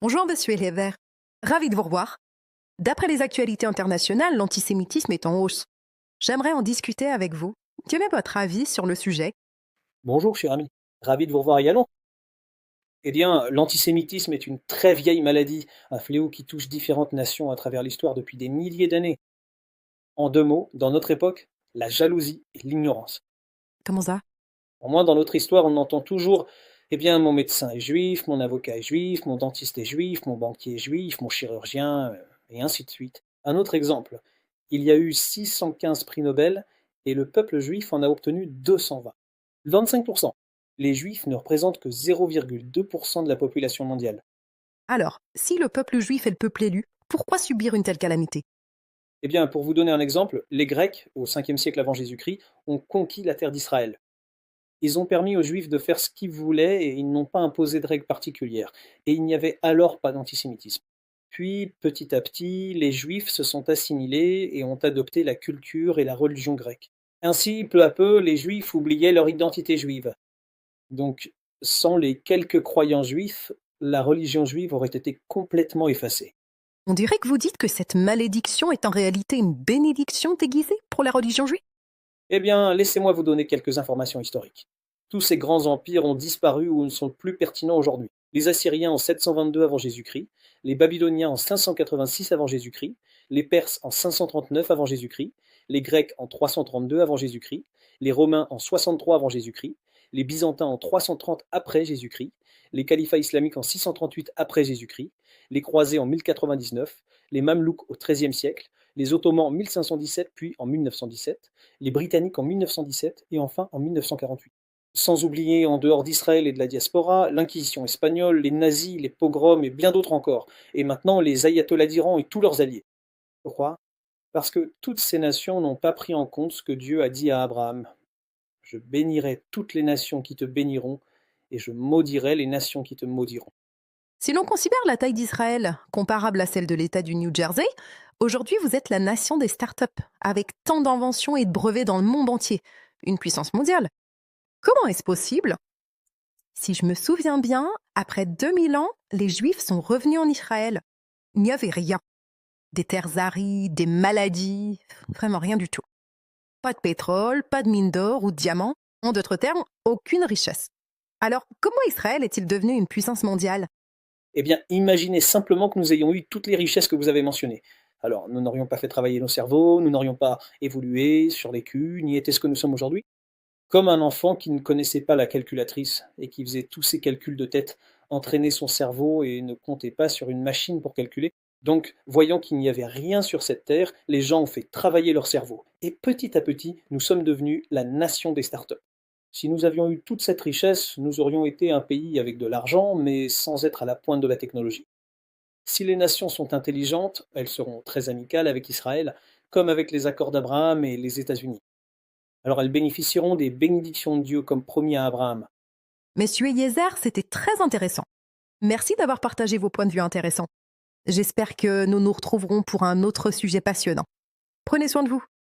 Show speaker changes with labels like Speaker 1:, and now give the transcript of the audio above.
Speaker 1: Bonjour Monsieur Hever, ravi de vous revoir. D'après les actualités internationales, l'antisémitisme est en hausse. J'aimerais en discuter avec vous. Quel est votre avis sur le sujet?
Speaker 2: Bonjour, cher ami. Ravi de vous revoir également. Eh bien, l'antisémitisme est une très vieille maladie, un fléau qui touche différentes nations à travers l'histoire depuis des milliers d'années. En deux mots, dans notre époque, la jalousie et l'ignorance.
Speaker 1: Comment ça?
Speaker 2: Au moins, dans notre histoire, on entend toujours, eh bien, mon médecin est juif, mon avocat est juif, mon dentiste est juif, mon banquier est juif, mon chirurgien, et ainsi de suite. Un autre exemple, il y a eu 615 prix Nobel et le peuple juif en a obtenu 220. 25%. Les juifs ne représentent que 0,2% de la population mondiale.
Speaker 1: Alors, si le peuple juif est le peuple élu, pourquoi subir une telle calamité?
Speaker 2: Eh bien, pour vous donner un exemple, les Grecs, au 5e siècle avant Jésus-Christ, ont conquis la terre d'Israël. Ils ont permis aux Juifs de faire ce qu'ils voulaient et ils n'ont pas imposé de règles particulières. Et il n'y avait alors pas d'antisémitisme. Puis, petit à petit, les Juifs se sont assimilés et ont adopté la culture et la religion grecque. Ainsi, peu à peu, les Juifs oubliaient leur identité juive. Donc, sans les quelques croyants juifs, la religion juive aurait été complètement effacée.
Speaker 1: On dirait que vous dites que cette malédiction est en réalité une bénédiction déguisée pour la religion juive.
Speaker 2: Eh bien, laissez-moi vous donner quelques informations historiques. Tous ces grands empires ont disparu ou ne sont plus pertinents aujourd'hui. Les Assyriens en 722 avant Jésus-Christ, les Babyloniens en 586 avant Jésus-Christ, les Perses en 539 avant Jésus-Christ, les Grecs en 332 avant Jésus-Christ, les Romains en 63 avant Jésus-Christ, les Byzantins en 330 après Jésus-Christ, les califats islamiques en 638 après Jésus-Christ, les Croisés en 1099, les Mamelouks au XIIIe siècle, les Ottomans en 1517 puis en 1917, les Britanniques en 1917 et enfin en 1948. Sans oublier, en dehors d'Israël et de la diaspora, l'Inquisition espagnole, les nazis, les pogroms et bien d'autres encore. Et maintenant, les ayatollahs d'Iran et tous leurs alliés. Pourquoi? Parce que toutes ces nations n'ont pas pris en compte ce que Dieu a dit à Abraham. Je bénirai toutes les nations qui te béniront, et je maudirai les nations qui te maudiront.
Speaker 1: Si l'on considère la taille d'Israël comparable à celle de l'État du New Jersey, aujourd'hui vous êtes la nation des startups, avec tant d'inventions et de brevets dans le monde entier, une puissance mondiale. Comment est-ce possible? Si je me souviens bien, après 2000 ans, les Juifs sont revenus en Israël. Il n'y avait rien. Des terres arides, des maladies, vraiment rien du tout. Pas de pétrole, pas de mine d'or ou de diamants. En d'autres termes, aucune richesse. Alors, comment Israël est-il devenu une puissance mondiale?
Speaker 2: Eh bien, imaginez simplement que nous ayons eu toutes les richesses que vous avez mentionnées. Alors, nous n'aurions pas fait travailler nos cerveaux, nous n'aurions pas évolué, survécu, ni été ce que nous sommes aujourd'hui. Comme un enfant qui ne connaissait pas la calculatrice et qui faisait tous ses calculs de tête, entraînait son cerveau et ne comptait pas sur une machine pour calculer. Donc, voyant qu'il n'y avait rien sur cette terre, les gens ont fait travailler leur cerveau. Et petit à petit, nous sommes devenus la nation des startups. Si nous avions eu toute cette richesse, nous aurions été un pays avec de l'argent, mais sans être à la pointe de la technologie. Si les nations sont intelligentes, elles seront très amicales avec Israël, comme avec les accords d'Abraham et les États-Unis. Alors elles bénéficieront des bénédictions de Dieu comme promis à Abraham.
Speaker 1: Messieurs Yezer, c'était très intéressant. Merci d'avoir partagé vos points de vue intéressants. J'espère que nous nous retrouverons pour un autre sujet passionnant. Prenez soin de vous.